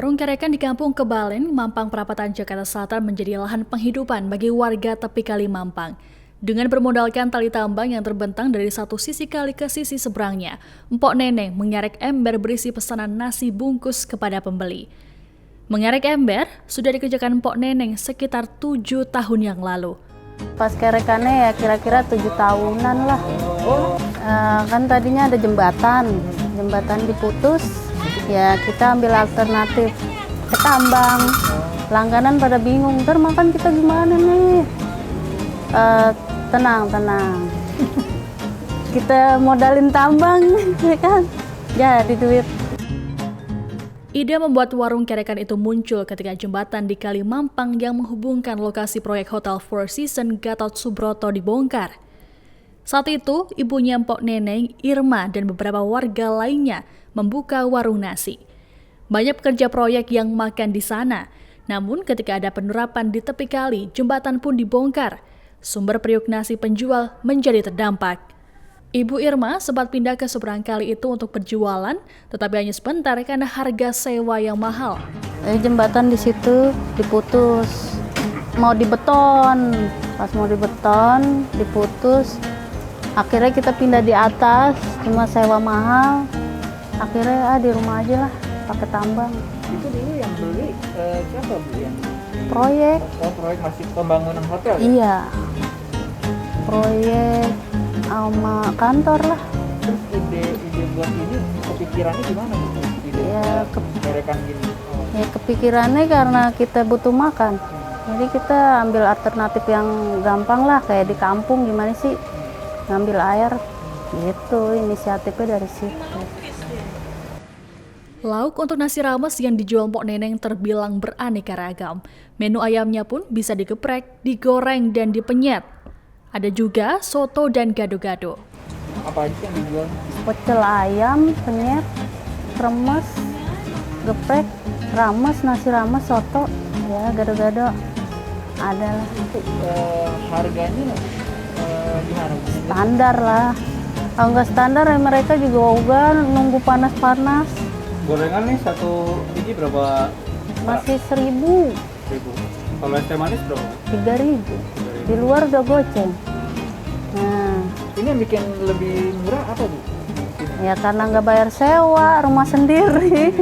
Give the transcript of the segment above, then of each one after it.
Warung kerekan di Kampung Kebalen, Mampang Perapatan, Jakarta Selatan menjadi lahan penghidupan bagi warga tepi Kali Mampang. Dengan bermodalkan tali tambang yang terbentang dari satu sisi kali ke sisi seberangnya, Mpok Neneng mengerek ember berisi pesanan nasi bungkus kepada pembeli. Mengerek ember sudah dikerjakan Mpok Neneng sekitar 7 tahun yang lalu. Pas kerekannya ya kira-kira 7 tahunan lah. Kan tadinya ada jembatan diputus, ya kita ambil alternatif ke tambang. Langganan pada bingung, ntar makan kita gimana nih? Tenang. Kita modalin tambang, ya kan? Jadi duit. Ide membuat warung kerekan itu muncul ketika jembatan di Kali Mampang yang menghubungkan lokasi proyek Hotel Four Seasons Gatot Subroto dibongkar. Saat itu, ibunya Mpok Neneng, Irma, dan beberapa warga lainnya membuka warung nasi. Banyak pekerja proyek yang makan di sana, namun ketika ada penerapan di tepi kali, jembatan pun dibongkar. Sumber periuk nasi penjual menjadi terdampak. Ibu Irma sempat pindah ke seberang kali itu untuk berjualan, tetapi hanya sebentar karena harga sewa yang mahal. Jembatan di situ diputus, mau dibeton. Pas mau dibeton, diputus. Akhirnya kita pindah di atas, cuma sewa mahal. Akhirnya di rumah aja lah, pakai tambang. Itu dulu yang beli siapa Bu yang? Proyek. Proyek masih pembangunan hotel. Iya. Proyek sama kantor lah. Terus ide buat ini kepikirannya gimana Bu? Ya, kerekan gini. Ya kepikirannya karena kita butuh makan. Jadi kita ambil alternatif yang gampang lah, kayak di kampung gimana sih ngambil air. Gitu inisiatifnya dari situ. Lauk untuk nasi rames yang dijual Mpok Neneng terbilang beraneka ragam. Menu ayamnya pun bisa digeprek, digoreng, dan dipenyet. Ada juga soto dan gado-gado. Apa aja yang dijual? Pecel ayam, penyet, remes, geprek, rames, nasi rames, soto, ya gado-gado. Ada lah. Harganya gimana? Standar lah. Kalau nggak standar ya mereka juga ogah nunggu panas-panas. Gorengan nih satu biji berapa? Masih 1.000. 1.000. Kalau es teh manis berapa? 3.000. Di luar udah goceng. Nah, Ini yang bikin lebih murah apa Bu? ya karena nggak bayar sewa rumah sendiri.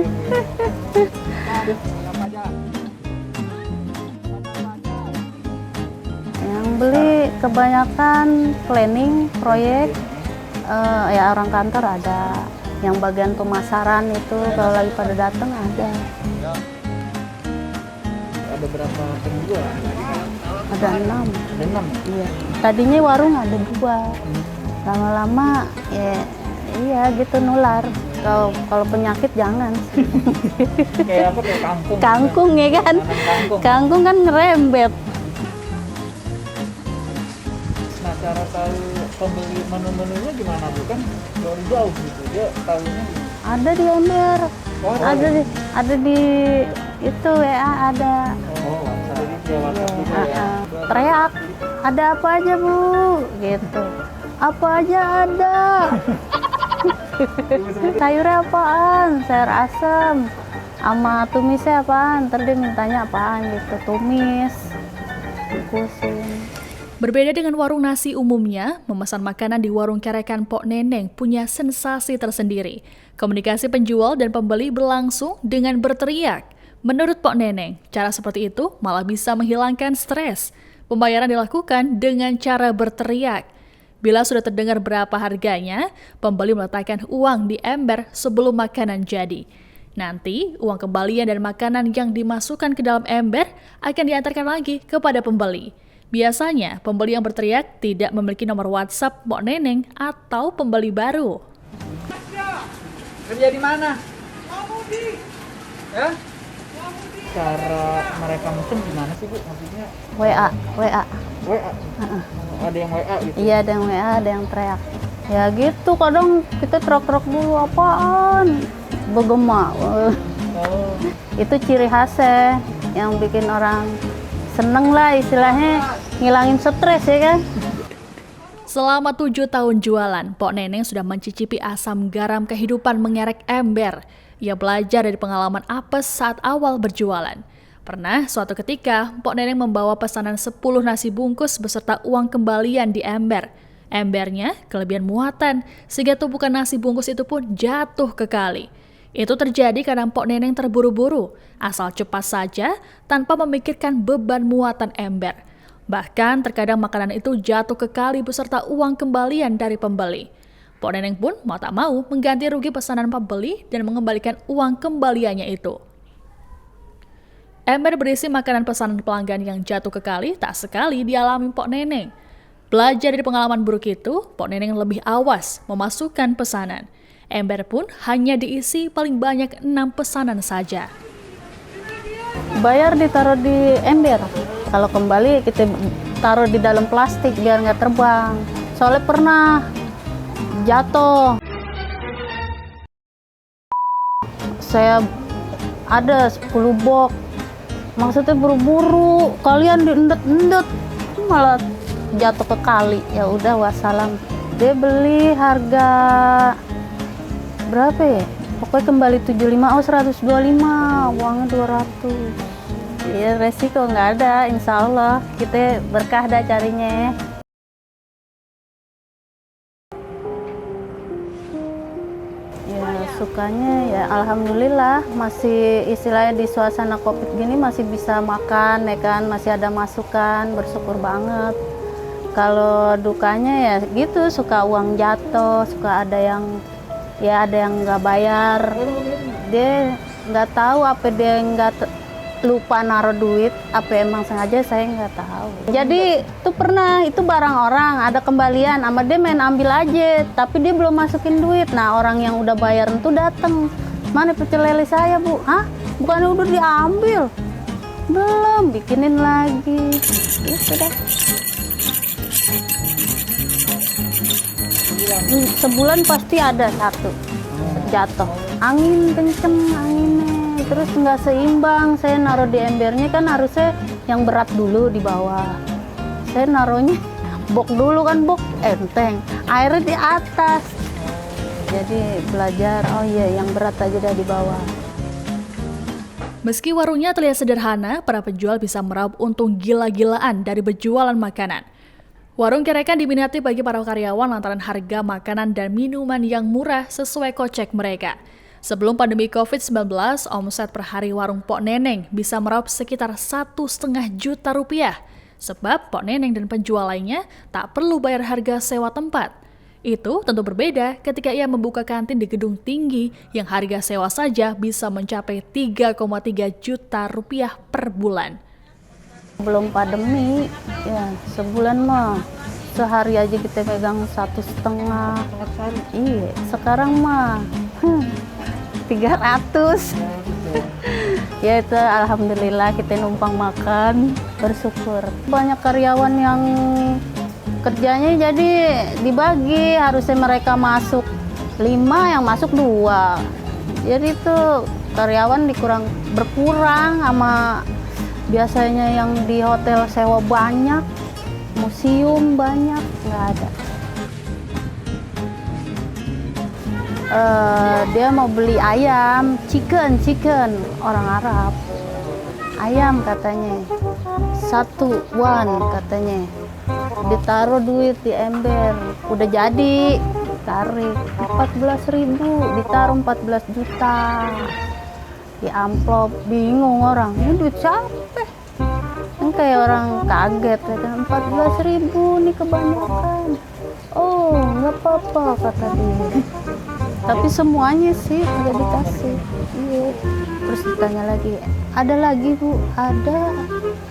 Yang beli kebanyakan planning proyek, ya orang kantor ada. Yang bagian pemasaran itu kalau lagi pada datang ada. Ada berapa penjual? Ada 6. Ada 6. Iya. Tadinya warung ada 2. Lama-lama ya iya gitu nular. Kalau penyakit jangan. Kayak apa? Kayak kangkung. Kangkung ya kan? Kangkung. Kangkung kan ngerembet. Nah, cara tahu pembeli menu-menunya gimana Bu? Kan dari jauh gitu, dia tahunya Ada di ember. Oh, Ada di itu WA ada. oh, jadi dia WhatsApp juga ya. Teriak. Ada apa aja Bu? Gitu. Apa aja ada. Sayurnya apaan? Sayur asem. Sama tumisnya apaan? Ntar dia mintanya apaan gitu. Tumis. Bungkusin. Berbeda dengan warung nasi umumnya, memesan makanan di warung kerekan Mpok Neneng punya sensasi tersendiri. Komunikasi penjual dan pembeli berlangsung dengan berteriak. Menurut Mpok Neneng, cara seperti itu malah bisa menghilangkan stres. Pembayaran dilakukan dengan cara berteriak. Bila sudah terdengar berapa harganya, pembeli meletakkan uang di ember sebelum makanan jadi. Nanti, uang kembalian dan makanan yang dimasukkan ke dalam ember akan diantarkan lagi kepada pembeli. Biasanya, pembeli yang berteriak tidak memiliki nomor WhatsApp Mpok Neneng atau pembeli baru. Kerja di mana? Ya? Cara mereka mesen gimana sih Bu? Maksudnya WA. WA? Ada yang WA gitu? Iya, ada yang WA, ada yang teriak. Ya gitu, kadang kita trok-trok dulu, apaan? Begema. Oh. Itu ciri khasnya yang bikin orang seneng lah istilahnya, ngilangin stres ya kan. Selama 7 tahun jualan, Pok Neneng sudah mencicipi asam garam kehidupan mengerek ember. Ia belajar dari pengalaman apes saat awal berjualan. Pernah suatu ketika, Pok Neneng membawa pesanan 10 nasi bungkus beserta uang kembalian di ember. Embernya kelebihan muatan, sehingga tumpukan nasi bungkus itu pun jatuh ke kali. Itu terjadi karena Pok Neneng terburu-buru, asal cepat saja tanpa memikirkan beban muatan ember. Bahkan terkadang makanan itu jatuh ke kali beserta uang kembalian dari pembeli. Pok Neneng pun mau tak mau mengganti rugi pesanan pembeli dan mengembalikan uang kembaliannya itu. Ember berisi makanan pesanan pelanggan yang jatuh ke kali tak sekali dialami Pok Neneng. Belajar dari pengalaman buruk itu, Pok Neneng lebih awas memasukkan pesanan. Ember pun hanya diisi paling banyak 6 pesanan saja. Bayar ditaruh di ember. Kalau kembali kita taruh di dalam plastik biar nggak terbang. Soalnya pernah jatuh. Saya ada 10 box. Maksudnya buru-buru, kalian diendet-endet malah jatuh ke kali. Ya udah wassalam. Dia beli harga berapa ya? Pokoknya kembali 75, 125, uangnya 200. Ya resiko nggak ada, insya Allah kita berkah dah carinya. Ya sukanya ya alhamdulillah masih istilahnya di suasana Covid gini masih bisa makan ya kan, masih ada masukan, bersyukur banget. Kalau dukanya ya gitu, suka uang jatuh, suka ada yang nggak bayar, dia nggak tahu apa dia nggak lupa naruh duit, apa emang sengaja saya nggak tahu. Jadi itu pernah, itu barang orang ada kembalian, sama dia main ambil aja, tapi dia belum masukin duit. Nah orang yang udah bayar itu datang, mana pecel lele saya bu? Hah? Bukannya udah diambil? Belum, bikinin lagi. Itu dah. Sebulan pasti ada satu jatuh. Angin kenceng, anginnya. Terus nggak seimbang, saya naruh di embernya kan harusnya yang berat dulu di bawah. Saya naruhnya bok dulu kan, bok enteng, airnya di atas. Jadi belajar, oh iya yang berat aja dah di bawah. Meski warungnya terlihat sederhana, para penjual bisa meraup untung gila-gilaan dari berjualan makanan. Warung kerekan diminati bagi para karyawan lantaran harga makanan dan minuman yang murah sesuai kocek mereka. Sebelum pandemi COVID-19, omset per hari warung Pok Neneng bisa meraup sekitar 1,5 juta rupiah. Sebab Pok Neneng dan penjual lainnya tak perlu bayar harga sewa tempat. Itu tentu berbeda ketika ia membuka kantin di gedung tinggi yang harga sewa saja bisa mencapai 3,3 juta rupiah per bulan. Belum pandemi, ya sebulan mah sehari aja kita pegang 1,5. Iya, sekarang mah 300. Ya itu alhamdulillah kita numpang makan, bersyukur. Banyak karyawan yang kerjanya jadi dibagi, harusnya mereka masuk 5, yang masuk 2. Jadi itu karyawan berkurang sama biasanya yang di hotel sewa banyak, museum banyak, nggak ada. Dia mau beli ayam, chicken, orang Arab. Ayam katanya, 1 won katanya. Ditaruh duit di ember, udah jadi, tarik 14.000, ditaruh 14 juta. Di amplop, bingung orang, ini duit siapa? Kan kayak orang kaget, kan 14.000 nih kebanyakan. Oh, nggak apa-apa kata dia. Tapi semuanya sih udah dikasih. Iya. Terus ditanya lagi, ada lagi bu? Ada.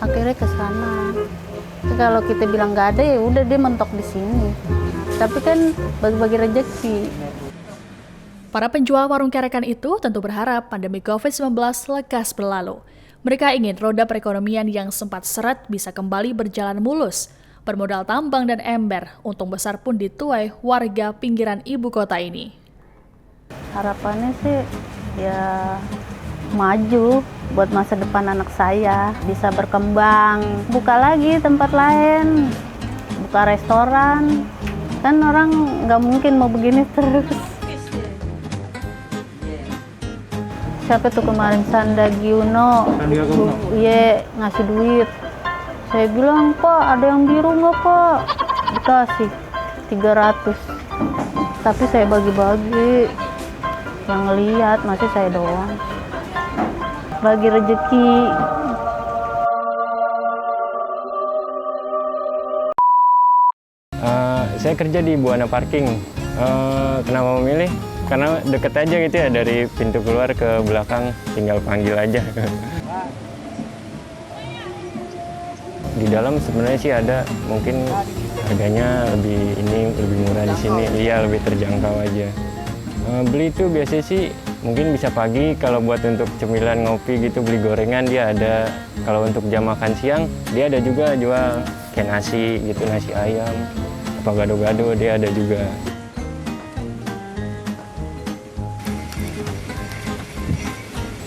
Akhirnya ke sana. Kalau kita bilang nggak ada ya udah dia mentok di sini. Tapi kan bagi-bagi rezeki. Para penjual warung kerekan itu tentu berharap pandemi COVID-19 lekas berlalu. Mereka ingin roda perekonomian yang sempat seret bisa kembali berjalan mulus. Bermodal tambang dan ember, untung besar pun dituai warga pinggiran ibu kota ini. Harapannya sih ya maju buat masa depan anak saya, bisa berkembang, buka lagi tempat lain, buka restoran, Kan orang nggak mungkin mau begini terus. Siapa tuh kemarin Sandiaga Uno? Iya, ngasih duit. Saya bilang, Pak, ada yang biru nggak, Pak? Dikasih 300. Tapi saya bagi-bagi. Yang ngelihat masih saya doang. Bagi rezeki. Saya kerja di Buana Parking. Kenapa memilih? Karena deket aja gitu ya, dari pintu keluar ke belakang tinggal panggil aja. Di dalam sebenarnya sih ada, mungkin harganya lebih murah di sini. Iya, lebih terjangkau aja. Beli itu biasanya sih mungkin bisa pagi, kalau buat untuk cemilan ngopi gitu, beli gorengan dia ada. Kalau untuk jam makan siang dia ada juga jual kayak nasi gitu, nasi ayam, apa gado-gado dia ada juga.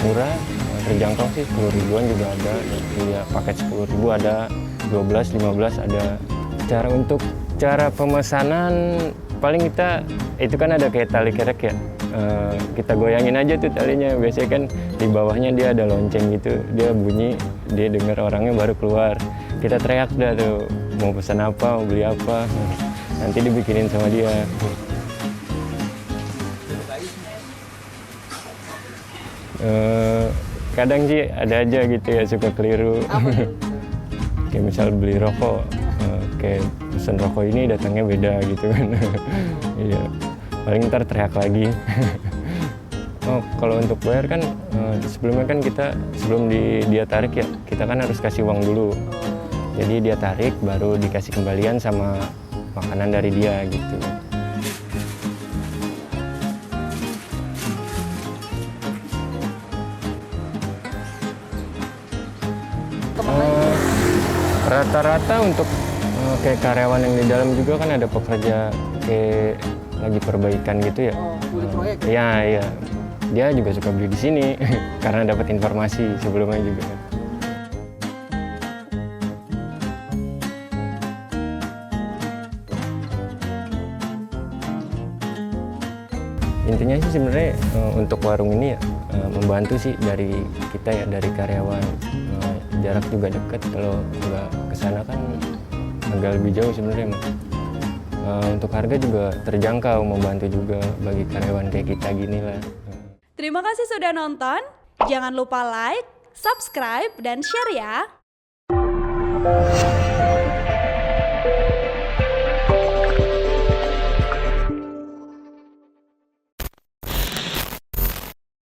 Murah, terjangkau sih, 10 ribuan juga ada. Iya, paket 10 ribu ada, 12, 15 ada. Cara pemesanan paling kita itu kan ada kayak tali kerek ya. Kita goyangin aja tuh talinya. Biasanya kan di bawahnya dia ada lonceng gitu, dia bunyi, dia dengar orangnya baru keluar. Kita teriak dah tuh, mau pesan apa, mau beli apa, nanti dibikinin sama dia. Kadang sih ada aja gitu ya, suka keliru. Kayak misal beli rokok, kayak pesan rokok ini datangnya beda gitu kan. Iya, paling ntar teriak lagi. Oh, kalau untuk bayar kan sebelumnya kan kita sebelum dia tarik ya, kita kan harus kasih uang dulu. Jadi dia tarik baru dikasih kembalian sama makanan dari dia gitu. Rata-rata untuk kayak karyawan yang di dalam juga kan ada pekerja kayak lagi perbaikan gitu ya. Iya, iya. Dia juga suka beli di sini karena dapat informasi sebelumnya juga. Intinya sih sebenarnya untuk warung ini ya membantu sih dari kita ya, dari karyawan. Jarak juga dekat, kalau nggak ke sana kan agak lebih jauh sebenarnya, Mas. Untuk harga juga terjangkau, membantu juga bagi karyawan kayak kita gini lah. Terima kasih sudah nonton. Jangan lupa like, subscribe, dan share ya.